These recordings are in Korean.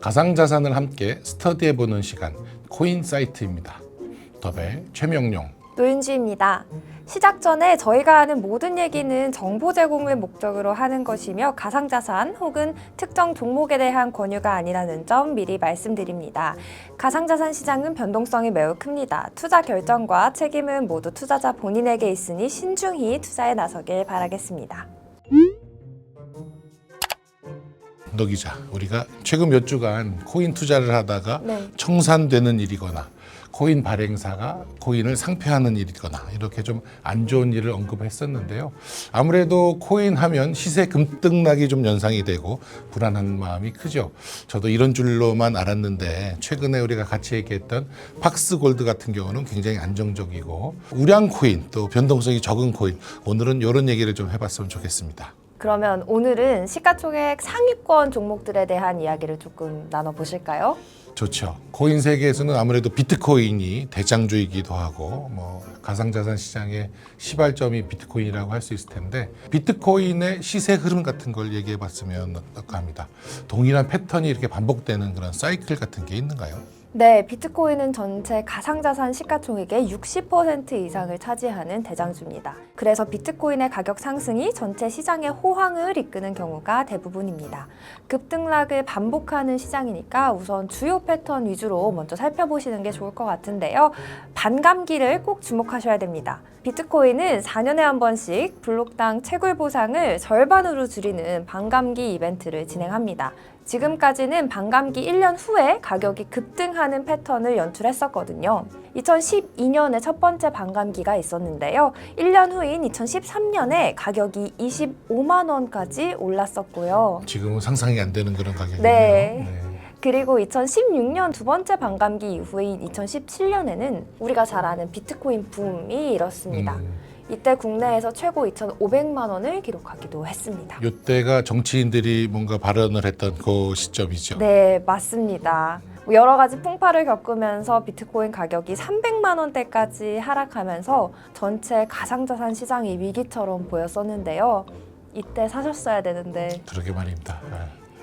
가상자산을 함께 스터디해보는 시간, 코인 사이트입니다. 더벨 최명용, 노윤주입니다. 시작 전에 저희가 하는 모든 얘기는 정보 제공을 목적으로 하는 것이며 가상자산 혹은 특정 종목에 대한 권유가 아니라는 점 미리 말씀드립니다. 가상자산 시장은 변동성이 매우 큽니다. 투자 결정과 책임은 모두 투자자 본인에게 있으니 신중히 투자에 나서길 바라겠습니다. 노 기자, 우리가 최근 몇 주간 코인 투자를 하다가 네. 청산되는 일이거나 코인 발행사가 코인을 상폐하는 일이거나 이렇게 좀 안 좋은 일을 언급했었는데요. 아무래도 코인 하면 시세 급등락이 좀 연상이 되고 불안한 마음이 크죠. 저도 이런 줄로만 알았는데 최근에 우리가 같이 얘기했던 팍스골드 같은 경우는 굉장히 안정적이고 우량 코인 또 변동성이 적은 코인, 오늘은 이런 얘기를 좀 해봤으면 좋겠습니다. 그러면 오늘은 시가총액 상위권 종목들에 대한 이야기를 조금 나눠보실까요? 좋죠. 코인 세계에서는 아무래도 비트코인이 대장주이기도 하고 가상자산 시장의 시발점이 비트코인이라고 할 수 있을 텐데 비트코인의 시세 흐름 같은 걸 얘기해 봤으면 어떨까 합니다. 동일한 패턴이 이렇게 반복되는 그런 사이클 같은 게 있는가요? 네, 비트코인은 전체 가상자산 시가총액의 60% 이상을 차지하는 대장주입니다. 그래서 비트코인의 가격 상승이 전체 시장의 호황을 이끄는 경우가 대부분입니다. 급등락을 반복하는 시장이니까 우선 주요 패턴 위주로 먼저 살펴보시는 게 좋을 것 같은데요. 반감기를 꼭 주목하셔야 됩니다. 비트코인은 4년에 한 번씩 블록당 채굴 보상을 절반으로 줄이는 반감기 이벤트를 진행합니다. 지금까지는 반감기 1년 후에 가격이 급등하는 패턴을 연출했었거든요. 2012년에 첫 번째 반감기가 있었는데요. 1년 후인 2013년에 가격이 25만 원까지 올랐었고요. 지금은 상상이 안 되는 그런 가격이네요. 네. 그리고 2016년 두 번째 반감기 이후인 2017년에는 우리가 잘 아는 비트코인 붐이 일었습니다. 이때 국내에서 최고 2,500만 원을 기록하기도 했습니다. 이때가 정치인들이 뭔가 발언을 했던 그 시점이죠. 네, 맞습니다. 여러 가지 풍파를 겪으면서 비트코인 가격이 300만 원대까지 하락하면서 전체 가상자산 시장이 위기처럼 보였었는데요. 이때 사셨어야 되는데 그러게 말입니다.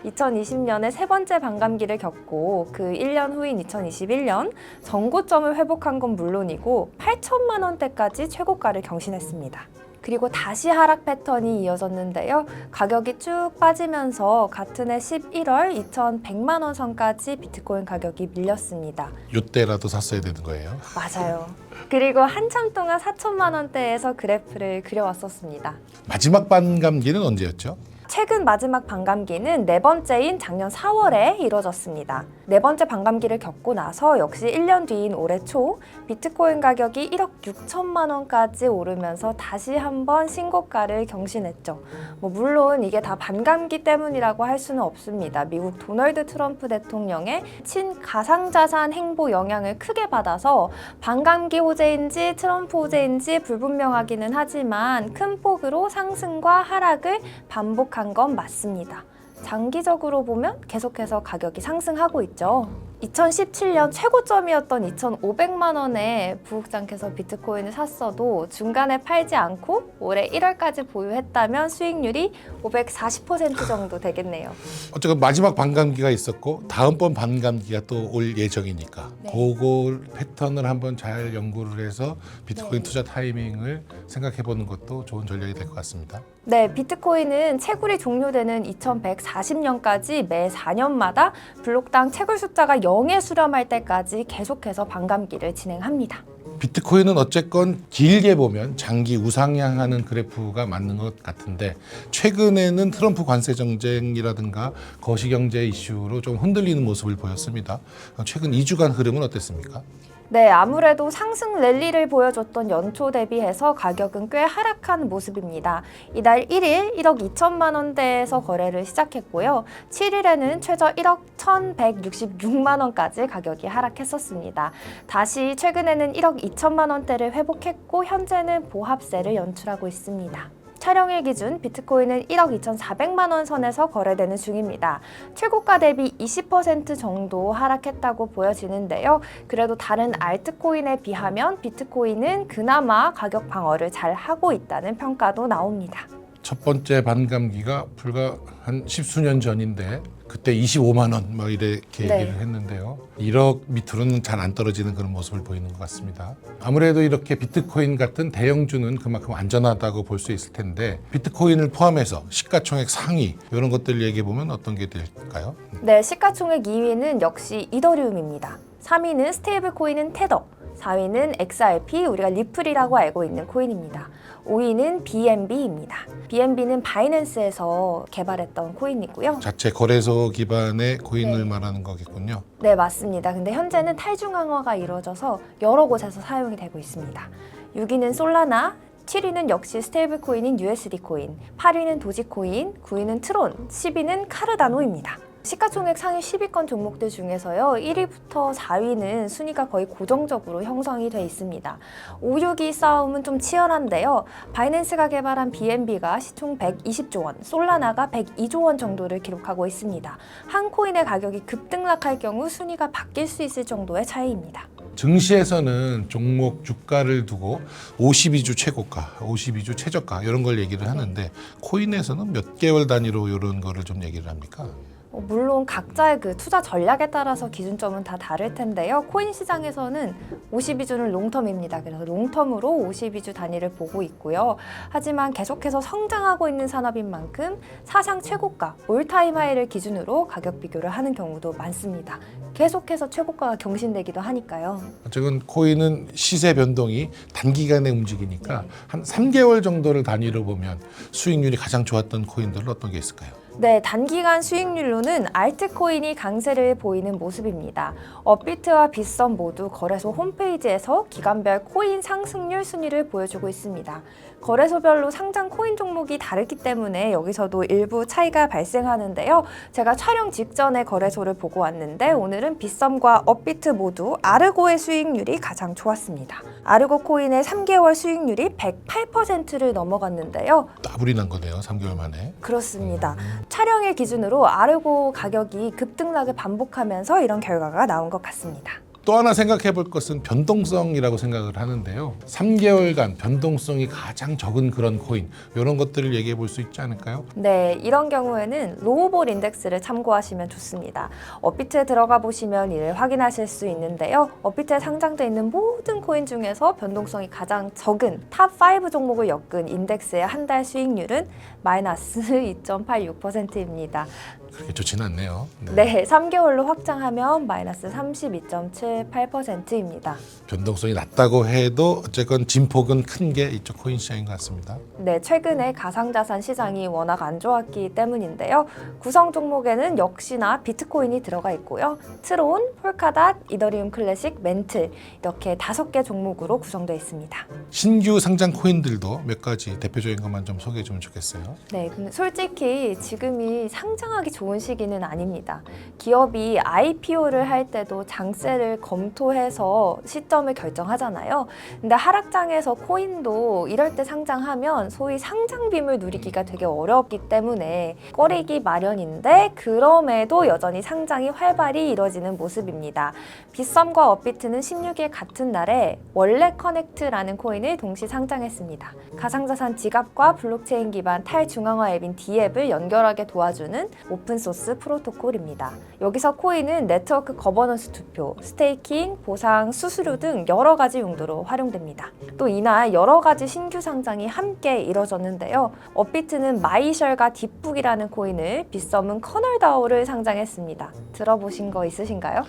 2020년에 세 번째 반감기를 겪고 그 1년 후인 2021년 전고점을 회복한 건 물론이고 8천만 원대까지 최고가를 경신했습니다. 그리고 다시 하락 패턴이 이어졌는데요. 가격이 쭉 빠지면서 같은 해 11월 2,100만 원 선까지 비트코인 가격이 밀렸습니다. 이때라도 샀어야 되는 거예요. 맞아요. 그리고 한참 동안 4천만 원대에서 그래프를 그려왔었습니다. 마지막 반감기는 언제였죠? 최근 마지막 반감기는 네 번째인 작년 4월에 이뤄졌습니다. 네 번째 반감기를 겪고 나서 역시 1년 뒤인 올해 초 비트코인 가격이 1억 6천만 원까지 오르면서 다시 한번 신고가를 경신했죠. 물론 이게 다 반감기 때문이라고 할 수는 없습니다. 미국 도널드 트럼프 대통령의 친가상자산 행보 영향을 크게 받아서 반감기 호재인지 트럼프 호재인지 불분명하기는 하지만 큰 폭으로 상승과 하락을 반복한 건 맞습니다. 장기적으로 보면 계속해서 가격이 상승하고 있죠. 2017년 최고점이었던 2,500만 원에 부국장께서 비트코인을 샀어도 중간에 팔지 않고 올해 1월까지 보유했다면 수익률이 540% 정도 되겠네요. 어쨌든 마지막 반감기가 있었고 다음번 반감기가 또 올 예정이니까 그거 패턴을 한번 잘 연구를 해서 비트코인 투자 타이밍을 생각해 보는 것도 좋은 전략이 될 것 같습니다. 네, 비트코인은 채굴이 종료되는 2140년까지 매 4년마다 블록당 채굴 숫자가 0에 수렴할 때까지 계속해서 반감기를 진행합니다. 비트코인은 어쨌건 길게 보면 장기 우상향하는 그래프가 맞는 것 같은데 최근에는 트럼프 관세 정쟁이라든가 거시경제 이슈로 좀 흔들리는 모습을 보였습니다. 최근 2주간 흐름은 어땠습니까? 네, 아무래도 상승 랠리를 보여줬던 연초 대비해서 가격은 꽤 하락한 모습입니다. 이달 1일 1억 2천만 원대에서 거래를 시작했고요. 7일에는 최저 1억 1,166만 원까지 가격이 하락했었습니다. 다시 최근에는 1억 2천만 원대를 회복했고 현재는 보합세를 연출하고 있습니다. 촬영일 기준 비트코인은 1억 2,400만 원 선에서 거래되는 중입니다. 최고가 대비 20% 정도 하락했다고 보여지는데요. 그래도 다른 알트코인에 비하면 비트코인은 그나마 가격 방어를 잘 하고 있다는 평가도 나옵니다. 첫 번째 반감기가 불과 한 10수년 전인데 그때 25만 원 막 이렇게 네. 얘기를 했는데요. 1억 밑으로는 잘 안 떨어지는 그런 모습을 보이는 것 같습니다. 아무래도 이렇게 비트코인 같은 대형주는 그만큼 안전하다고 볼 수 있을 텐데 비트코인을 포함해서 시가총액 상위 이런 것들 얘기해 보면 어떤 게 될까요? 네, 시가총액 2위는 역시 이더리움입니다. 3위는 스테이블 코인은 테더, 4위는 XRP, 우리가 리플이라고 알고 있는 코인입니다. 5위는 BNB입니다. BNB는 바이낸스에서 개발했던 코인이고요. 자체 거래소 기반의 코인을 네. 말하는 거겠군요. 네, 맞습니다. 근데 현재는 탈중앙화가 이루어져서 여러 곳에서 사용이 되고 있습니다. 6위는 솔라나, 7위는 역시 스테이블 코인인 USD 코인, 8위는 도지코인, 9위는 트론, 10위는 카르다노입니다. 시가총액 상위 10위권 종목들 중에서요, 1위부터 4위는 순위가 거의 고정적으로 형성이 돼 있습니다. 5, 6위 싸움은 좀 치열한데요. 바이낸스가 개발한 BNB가 시총 120조 원, 솔라나가 102조 원 정도를 기록하고 있습니다. 한 코인의 가격이 급등락할 경우 순위가 바뀔 수 있을 정도의 차이입니다. 증시에서는 종목 주가를 두고 52주 최고가, 52주 최저가 이런 걸 얘기를 하는데 코인에서는 몇 개월 단위로 이런 거를 좀 얘기를 합니까? 물론 각자의 그 투자 전략에 따라서 기준점은 다 다를 텐데요. 코인 시장에서는 52주는 롱텀입니다. 그래서 롱텀으로 52주 단위를 보고 있고요. 하지만 계속해서 성장하고 있는 산업인 만큼 사상 최고가, 올타임 하이를 기준으로 가격 비교를 하는 경우도 많습니다. 계속해서 최고가가 경신되기도 하니까요. 어쨌든 코인은 시세 변동이 단기간에 움직이니까 한 3개월 정도를 단위로 보면 수익률이 가장 좋았던 코인들은 어떤 게 있을까요? 네, 단기간 수익률로는 알트코인이 강세를 보이는 모습입니다. 업비트와 빗썸 모두 거래소 홈페이지에서 기간별 코인 상승률 순위를 보여주고 있습니다. 거래소별로 상장 코인 종목이 다르기 때문에 여기서도 일부 차이가 발생하는데요. 제가 촬영 직전에 거래소를 보고 왔는데 오늘은 빗썸과 업비트 모두 아르고의 수익률이 가장 좋았습니다. 아르고 코인의 3개월 수익률이 108%를 넘어갔는데요. 따블이 난 거네요. 3개월 만에. 그렇습니다. 촬영일 기준으로 아르고 가격이 급등락을 반복하면서 이런 결과가 나온 것 같습니다. 또 하나 생각해 볼 것은 변동성이라고 생각을 하는데요. 3개월간 변동성이 가장 적은 그런 코인 이런 것들을 얘기해 볼 수 있지 않을까요? 네, 이런 경우에는 로우볼 인덱스를 참고하시면 좋습니다. 업비트에 들어가 보시면 이를 확인하실 수 있는데요. 업비트에 상장되어 있는 모든 코인 중에서 변동성이 가장 적은 탑5 종목을 엮은 인덱스의 한 달 수익률은 마이너스 2.86%입니다. 그렇게 좋지는 않네요. 네, 3개월로 확장하면 마이너스 32.78%입니다. 변동성이 낮다고 해도 어쨌건 진폭은 큰 게 이쪽 코인 시장인 것 같습니다. 네, 최근에 가상자산 시장이 워낙 안 좋았기 때문인데요. 구성 종목에는 역시나 비트코인이 들어가 있고요. 트론, 폴카닷, 이더리움 클래식, 멘틀 이렇게 5개 종목으로 구성되어 있습니다. 신규 상장 코인들도 몇 가지 대표적인 것만 좀 소개해 주면 좋겠어요. 네, 근데 솔직히 지금이 상장하기 좋은 시기는 아닙니다. 기업이 IPO를 할 때도 장세를 검토해서 시점을 결정하잖아요. 근데 하락장에서 코인도 이럴 때 상장하면 소위 상장빔을 누리기가 되게 어렵기 때문에 꺼리기 마련인데 그럼에도 여전히 상장이 활발히 이뤄지는 모습입니다. 빗썸과 업비트는 16일 같은 날에 원래 커넥트라는 코인을 동시 상장했습니다. 가상자산 지갑과 블록체인 기반 탈중앙화 앱인 D앱을 연결하게 도와주는 오픈소스 프로토콜입니다. 여기서 코인은 네트워크 거버넌스 투표, 스테이킹, 보상, 수수료 등 여러 가지 용도로 활용됩니다. 또 이날 여러 가지 신규 상장이 함께 이뤄졌는데요. 업비트는 마이셜과 딥북이라는 코인을, 빗썸은 커널다오를 상장했습니다. 들어보신 거 있으신가요?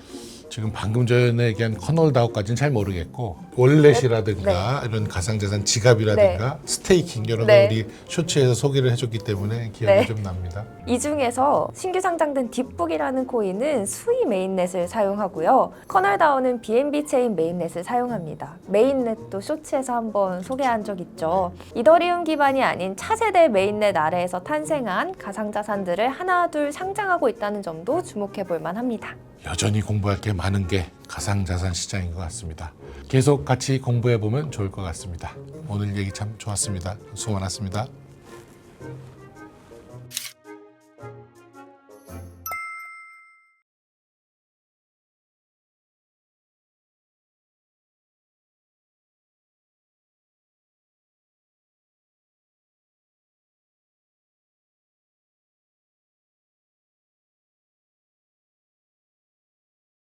지금 방금 전에 얘기한 커널다오까지는 잘 모르겠고 월렛이라든가 이런 가상자산 지갑이라든가 스테이킹 이런 거 우리 쇼츠에서 소개를 해줬기 때문에 기억이 좀 납니다. 이 중에서 신규 상장된 딥북이라는 코인은 수이 메인넷을 사용하고요. 커널다오는 BNB 체인 메인넷을 사용합니다. 메인넷도 쇼츠에서 한번 소개한 적 있죠. 이더리움 기반이 아닌 차세대 메인넷 아래에서 탄생한 가상자산들을 하나둘 상장하고 있다는 점도 주목해 볼 만합니다. 여전히 공부할 게 많은 게 가상자산 시장인 것 같습니다. 계속 같이 공부해 보면 좋을 것 같습니다. 오늘 얘기 참 좋았습니다. 수고 많았습니다.